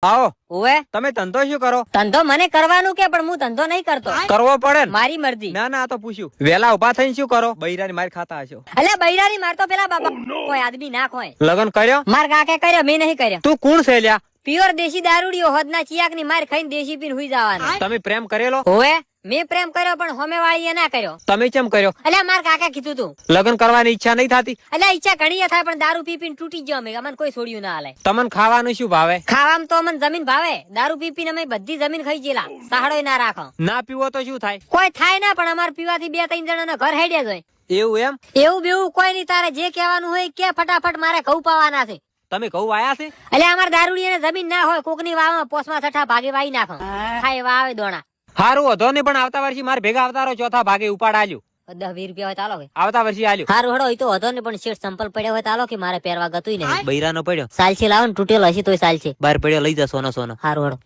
આવો. ઓવે તમે ધંધો શું કરો? ધંધો મને કરવાનું કે પણ હું ધંધો નહીં કરતો. કરવો પડે ને. મારી મરજી. ના ના, આ તો પૂછ્યું. વેલા ઉભા થઈને શું કરો? બૈરાની માર ખાતા હશો. અલ્યા બૈરાની માર તો પેલા બાબા કોઈ આદમી ના ખોય. લગન કર્યો? માર કાકે કર્યો, મેં નહીં કર્યો. તું કોણ છે લ્યા? પ્યોર દેશી દારૂડિયો હોદના ચિયાક ની માર ખાઈને દેશી પીને હુઈ જવાનું. તમે પ્રેમ કરેલો? ઓવે મેં પ્રેમ કર્યો પણ હોમે વાળી ના કર્યો. તમે કેમ કર્યો? અલ્યા માર કાકા કીધું તું. લગન કરવાની ઈચ્છા નહીં થતી? અલ્યા ઈચ્છા ઘણી થાય પણ દારૂ પી પીને તૂટી ગયો અમે. અમને કોઈ છોડ્યું ના હાલે. તમને ખાવાનું શું ભાવે? ખાવામાં તો અમને જમીન ભાવે. દારૂ પી પીને અમે બધી જમીન ખાઈ ગયેલા. સહાડો ના રાખો. ના પીવો તો શું થાય? કોઈ થાય ના પણ અમાર પીવાથી 2-3 જણાના ઘર હેડ્યા જાય. એવું એમ? એવું બેવું કોઈ નહીં. તારે જે કહેવાનું હોય કે ફટાફટ મારે ઘઉં પાવાના છે. તમે ઘઉં વાયા છે? એટલે અમાર દારૂડિયાને જમીન ના હોય, કોકની વાવમાં પોસમાં છઠ્ઠા ભાગે વાઈ નાખો. ખાય વાવે દોણા. હારું વધો ને, પણ આવતા વર્ષે મારે ભેગા આવતા રહો. ચોથા ભાગે ઉપાડ આલ્યું. 10-20 રૂપિયા હોય તાલો કે આવતા વર્ષે આલ્યું. હારું હડો હોય તો હતો ને, પણ શેઠ સંપલ પડ્યો હોય તાલો કે મારે પહેરવા ગતું નહીં. બૈરાનો પડ્યો. સાલ છે લાવો ને, તૂટેલો હશે તોય સાલ છે. બહાર પડ્યો લઈ જા સોનો સોનો. હારું હડો.